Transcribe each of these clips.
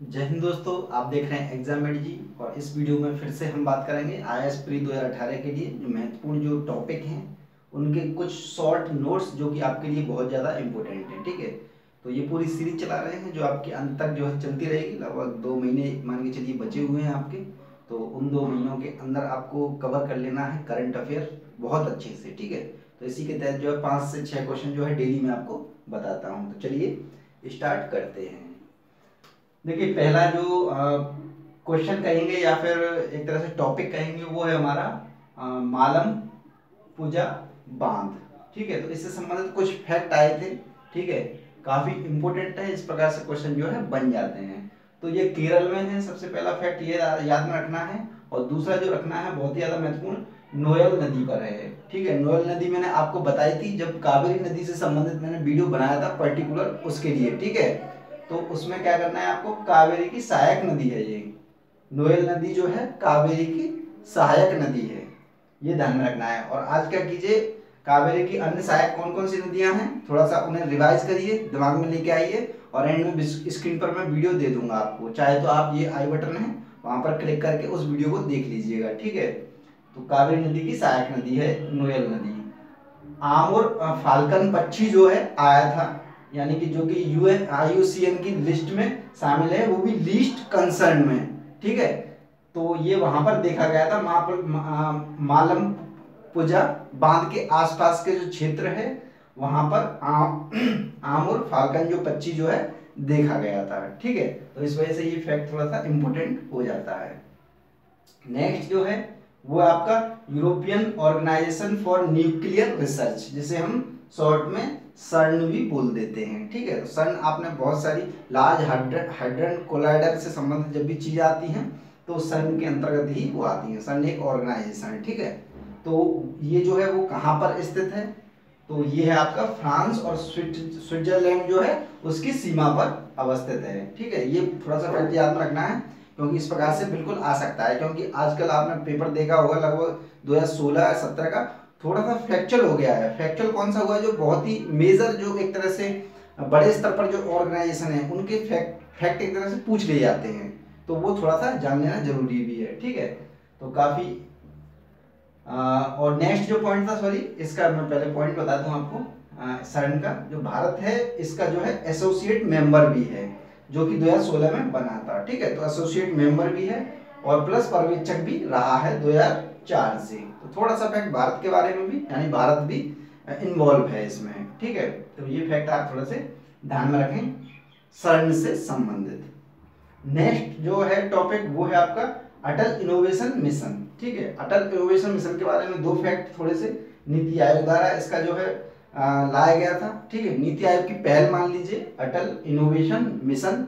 जय हिंद दोस्तों, आप देख रहे हैं एग्जामेट जी। और इस वीडियो में फिर से हम बात करेंगे आईएएस प्री 2018 के लिए जो महत्वपूर्ण जो टॉपिक हैं उनके कुछ शॉर्ट नोट्स जो कि आपके लिए बहुत ज़्यादा इम्पोर्टेंट हैं। ठीक है, तो ये पूरी सीरीज चला रहे हैं जो आपके अंत तक जो है चलती रहेगी। लगभग 2 महीने मान के चलिए बचे हुए हैं आपके। तो उन 2 महीनों के अंदर आपको कवर कर लेना है करंट अफेयर बहुत अच्छे से। ठीक है, तो इसी के तहत जो है 5 से 6 क्वेश्चन जो है डेली मैं आपको बताता हूँ। तो चलिए स्टार्ट करते हैं। देखिए, पहला जो क्वेश्चन कहेंगे या फिर एक तरह से टॉपिक कहेंगे वो है हमारा मालम पूजा बांध। ठीक है, तो इससे संबंधित कुछ फैक्ट आए थे। ठीक है, काफी इंपॉर्टेंट है, इस प्रकार से क्वेश्चन जो है बन जाते हैं। तो ये केरल में है, सबसे पहला फैक्ट ये याद में रखना है। और दूसरा जो रखना है बहुत ही ज्यादा महत्वपूर्ण, नोयल नदी पर है। ठीक है, नोयल नदी मैंने आपको बताई थी जब कावेरी नदी से संबंधित मैंने वीडियो बनाया था पर्टिकुलर उसके लिए। ठीक है, तो उसमें क्या करना है आपको, कावेरी की सहायक नदी है ये। नोयल नदी जो है कावेरी की सहायक नदी है, ये ध्यान में रखना है। और आज क्या कीजिए, कावेरी की अन्य सहायक कौन कौन सी नदियां हैं थोड़ा सा उन्हें रिवाइज करिए, दिमाग में लेके आइए। और एंड में स्क्रीन पर मैं वीडियो दे दूंगा आपको, चाहे तो आप ये आई बटन है वहां पर क्लिक करके उस वीडियो को देख लीजिएगा। ठीक है, तो कावेरी नदी की सहायक नदी है नोयल नदी। आम और फाल्कन पक्षी जो है आया था, यानी कि जो कि यूएन आईयूसीएन की लिस्ट में शामिल है, वो भी लीस्ट कंसर्न में। ठीक है, तो ये वहां पर देखा गया था मालम पुजा बांध के आसपास के जो क्षेत्र है वहां पर आम और फाल्कन जो पक्षी जो है देखा गया था। ठीक है, तो इस वजह से ये फैक्ट थोड़ा सा इंपॉर्टेंट हो जाता है। नेक्स्ट जो है वो आपका European organisation for nuclear research, जिसे हम शॉर्ट में सर्न भी बोल देते हैं। ठीक है, तो सर्न आपने बहुत सारी लार्ज हाड्रन कोलाइडर से संबंधित जब भी चीजें आती हैं तो सर्न के अंतर्गत ही वो आती हैं। सर्न एक ऑर्गेनाइजेशन है। ठीक है, तो ये जो है वो कहाँ पर स्थित है, तो ये है आपका फ्रांस और स्विट्जरलैंड जो है उसकी सीमा पर अवस्थित है। ठीक है, ये थोड़ा सा फैक्ट याद में रखना है क्योंकि इस प्रकार से बिल्कुल आ सकता है। क्योंकि आजकल आपने पेपर देखा होगा लगभग 2016-17 का थोड़ा सा फ्रैक्चर हो गया है। फ्रैक्चर कौन सा हुआ है, जो बहुत ही मेजर जो एक तरह से बड़े स्तर पर जो ऑर्गेनाइजेशन है उनके फैक्ट एक तरह से पूछ लिए जाते हैं, तो वो थोड़ा सा जान लेना जरूरी भी है। ठीक है, तो काफी और नेक्स्ट जो पॉइंट था, सॉरी इसका मैं पहले पॉइंट बता दूं आपको। सर्न का जो भारत है इसका जो है एसोसिएट मेंबर भी है, जो कि 2016 में बना था। ठीक है, तो एसोसिएट मेंबर भी है और प्लस पर्यवेक्षक भी रहा है 2004 से। तो थोड़ा सा फैक्ट भारत के बारे में भी, यानी भारत भी इन्वॉल्व है इसमें। ठीक है, तो ये फैक्ट आप थोड़ा से ध्यान में रखें सर्न से संबंधित। नेक्स्ट जो है टॉपिक वो है आपका अटल इनोवेशन मिशन। ठीक है, अटल इनोवेशन मिशन के बारे में दो फैक्ट थोड़े से। नीति आयोग द्वारा इसका जो है लाया गया था। ठीक है, नीति आयोग की पहल मान लीजिए अटल इनोवेशन मिशन।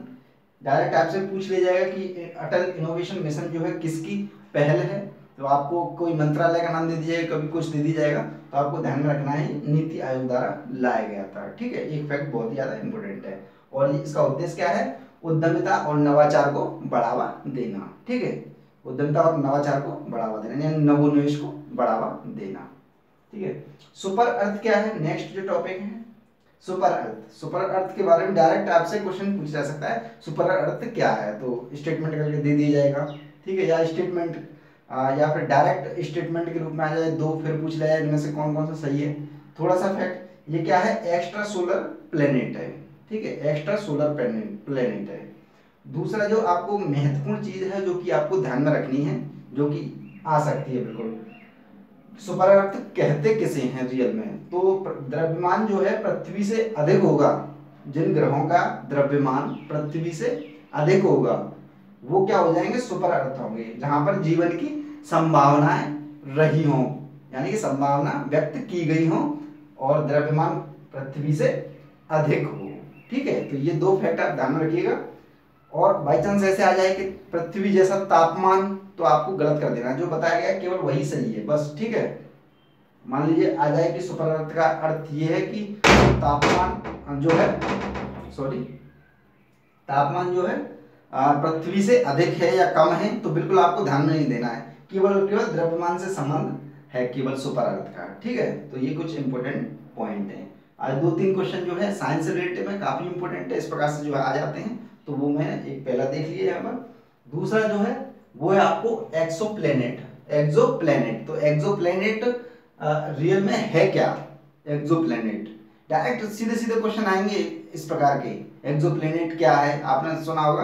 डायरेक्ट आपसे पूछ लिया जाएगा कि अटल इनोवेशन मिशन जो है किसकी पहल है, तो आपको कोई मंत्रालय का नाम दे दिया जाएगा, कभी कुछ दे दी जाएगा, तो आपको ध्यान में रखना है नीति आयोग द्वारा लाया गया था। ठीक है, एक फैक्ट बहुत ही ज्यादा इंपॉर्टेंट है। और इसका उद्देश्य क्या है, उद्यमिता और नवाचार को बढ़ावा देना। ठीक है, उद्यमिता और नवाचार को बढ़ावा देना यानी नवोन्मेष को बढ़ावा देना। ठीक है, सुपर अर्थ क्या है, नेक्स्ट जो टॉपिक है सुपर अर्थ। सुपर अर्थ के बारे में डायरेक्ट आपसे क्वेश्चन पूछा जा सकता है, सुपर अर्थ क्या है, तो स्टेटमेंट करके दे दिया जाएगा। ठीक है, या स्टेटमेंट या फिर डायरेक्ट स्टेटमेंट के रूप में आ जाए, दो फिर पूछ लिया जाए इनमें से कौन कौन सा सही है। थोड़ा सा फैक्ट, ये क्या है, एक्स्ट्रा सोलर प्लेनेट है। ठीक है, एक्स्ट्रा सोलर प्लेनेट है। दूसरा जो आपको महत्वपूर्ण चीज है जो कि आपको ध्यान में रखनी है, जो कि आ सकती है बिल्कुल, सुपर अर्थ कहते किसे हैं रियल में, तो द्रव्यमान जो है पृथ्वी से अधिक होगा, जिन ग्रहों का द्रव्यमान पृथ्वी से अधिक होगा वो क्या हो जाएंगे, सुपर अर्थ होंगे, जहां पर जीवन की संभावनाएं रही हों, यानी कि संभावना व्यक्त की गई हो और द्रव्यमान पृथ्वी से अधिक हो। ठीक है, तो ये दो फैक्ट आप ध्यान में रखिएगा। और बाई चांस ऐसे आ जाए कि पृथ्वी जैसा तापमान, तो आपको गलत कर देना, जो बताया गया केवल वही सही है बस। ठीक है, मान लीजिए आ जाए कि सुपर अर्थ का अर्थ ये है कि तापमान जो है, सॉरी तापमान जो है पृथ्वी से अधिक है या कम है, तो बिल्कुल आपको ध्यान में नहीं देना है, केवल और केवल द्रव्यमान से संबंध है केवल सुपर अर्थ का। ठीक है, तो ये कुछ इंपॉर्टेंट पॉइंट है। आज 2-3 क्वेश्चन जो है साइंस से रिलेटेड में काफी इंपॉर्टेंट है, इस प्रकार से जो है आ जाते हैं, तो वो मैंने एक पहला देख लिया यहाँ पर। दूसरा जो है वो है आपको एक्सोप्लैनेट। एक्सोप्लैनेट, तो एक्सोप्लैनेट रियल में है क्या? एक्सोप्लैनेट डायरेक्ट सीधे सीधे क्वेश्चन आएंगे इस प्रकार के। एक्सोप्लैनेट क्या है? आपने सुना होगा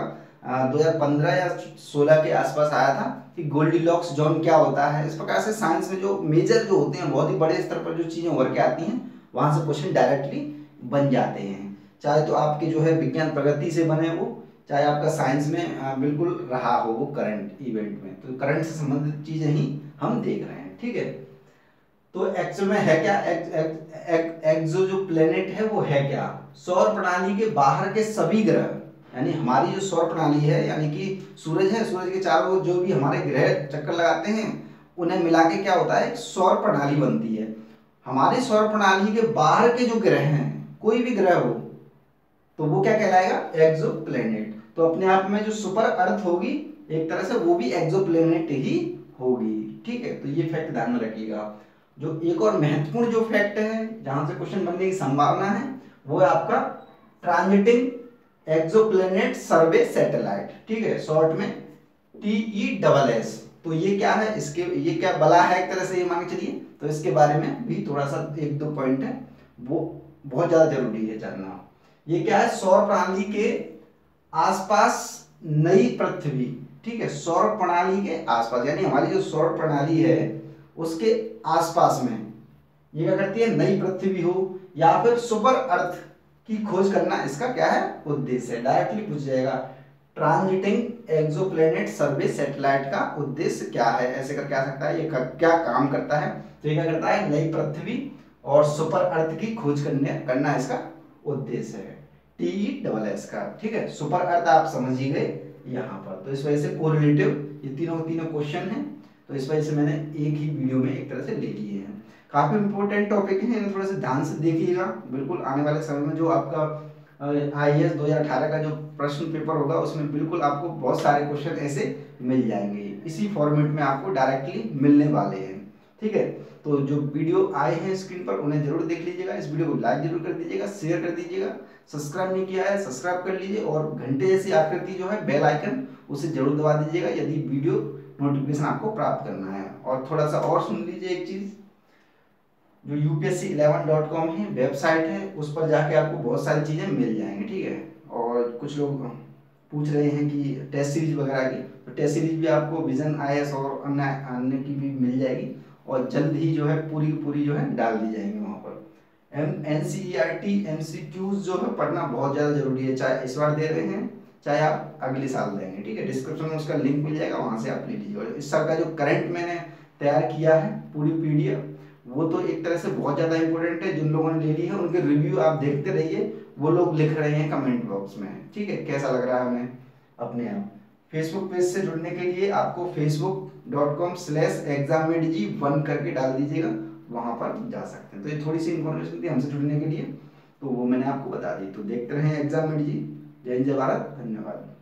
2015 या 16 के आसपास आया था कि गोल्डीलॉक्स जोन क्या होता है। इस प्रकार से साइंस में जो मेजर जो होते हैं, बहुत ही बड़े स्तर पर जो चीजें उभर के आती हैं, वहां से क्वेश्चन डायरेक्टली बन जाते हैं। चाहे तो आपके जो है विज्ञान प्रगति से बने वो, चाहे आपका साइंस में बिल्कुल रहा हो वो करंट इवेंट में, तो करंट से संबंधित चीजें ही हम देख रहे हैं। ठीक है, तो एक्चुअल में है क्या? एक्सो जो प्लेनेट है वो है क्या? सौर प्रणाली के बाहर के सभी ग्रह, यानी हमारी जो सौर प्रणाली है, यानी कि सूरज है, सूरज के चारों ओर जो भी हमारे ग्रह चक्कर लगाते हैं, उन्हें मिला के क्या होता है? एक सौर प्रणाली बनती है। हमारी सौर प्रणाली के बाहर के जो ग्रह हैं, कोई भी ग्रह हो, तो वो क्या कहलाएगा? एक्सोप्लैनेट। तो अपने आप में जो सुपर अर्थ होगी एक तरह से, वो भी एक्सोप्लैनेट ही होगी। ठीक है, तो ये फैक्ट ध्यान में रखिएगा। जो एक और महत्वपूर्ण जो फैक्ट है जहां से क्वेश्चन बनने की संभावना है, वो है आपका ट्रांजिटिंग एक्सोप्लैनेट सर्वे सैटेलाइट। ठीक है, शॉर्ट में TESS। तो ये क्या है? इसके ये क्या बला है एक तरह से, ये मान के चलिए। तो इसके बारे में भी थोड़ा सा एक दो पॉइंट है, वो बहुत ज्यादा जरूरी है जानना। ये क्या है? सौर प्रणाली के आसपास नई पृथ्वी। ठीक है, सौर प्रणाली के आसपास, यानी हमारी जो सौर प्रणाली है उसके आसपास में ये क्या करती है? नई पृथ्वी हो या फिर सुपर अर्थ की खोज करना, इसका क्या है? उद्देश्य है। डायरेक्टली पूछ जाएगा, ट्रांजिटिंग एक्सोप्लैनेट सर्वे सैटेलाइट का उद्देश्य क्या है? ऐसे करके आ सकता है। ये क्या काम करता है? तो ये क्या करता है? नई पृथ्वी और सुपर अर्थ की खोज करना इसका उद्देश्य है, TESS का। ठीक है, सुपर अर्थ आप समझ ही गए यहाँ पर। तो इस वजह से कोरिलेटिव ये तीनों क्वेश्चन हैं, तो इस वजह से मैंने एक ही वीडियो में एक तरह से ले लिए हैं। काफी इंपॉर्टेंट टॉपिक है, इन्हें थोड़ा सा ध्यान से देखिएगा। बिल्कुल आने वाले समय में जो आपका IAS 2018 का जो प्रश्न पेपर होगा, उसमें बिल्कुल आपको बहुत सारे क्वेश्चन ऐसे मिल जाएंगे, इसी फॉर्मेट में आपको डायरेक्टली मिलने वाले हैं। ठीक है, तो जो वीडियो आए हैं स्क्रीन पर उन्हें जरूर देख लीजिएगा। इस वीडियो को लाइक जरूर कर दीजिएगा, शेयर कर दीजिएगा। सब्सक्राइब नहीं किया है सब्सक्राइब कर लीजिए, और घंटे जैसी आकृति जो है बेल आइकन, उसे जरूर दबा दीजिएगा यदि वीडियो नोटिफिकेशन आपको प्राप्त करना है। और थोड़ा सा और सुन लीजिए एक चीज, जो UPSC11.com है वेबसाइट है, उस पर जाके आपको बहुत सारी चीजें मिल जाएंगी। ठीक है, और कुछ लोग पूछ रहे हैं कि टेस्ट सीरीज वगैरह की, तो टेस्ट सीरीज भी आपको विजन IAS और अन्य की भी मिल जाएगी, और जल्द ही जो है पूरी जो है डाल दी जाएंगी वहाँ पर। NCERT MCQs जो है पढ़ना बहुत ज़्यादा जरूरी है, चाहे इस बार दे रहे हैं चाहे आप अगले साल देंगे। ठीक है, डिस्क्रिप्शन में उसका लिंक मिल जाएगा, वहाँ से आप ले लीजिए। और इस साल का जो करंट मैंने तैयार किया है पूरी PDF, वो तो एक तरह से बहुत ज़्यादा इंपॉर्टेंट है। जिन लोगों ने ले ली है उनके रिव्यू आप देखते रहिए, वो लोग लिख रहे हैं कमेंट बॉक्स में। ठीक है, कैसा लग रहा है उन्हें अपने आप। फेसबुक पेज से जुड़ने के लिए आपको facebook.com/examedg1 करके डाल दीजिएगा, वहां पर जा सकते हैं। तो ये थोड़ी सी इन्फॉर्मेशन थी हमसे जुड़ने के लिए, तो वो मैंने आपको बता दी। तो देखते रहें एग्जाम में जी। जय हिंद, जय भारत, धन्यवाद।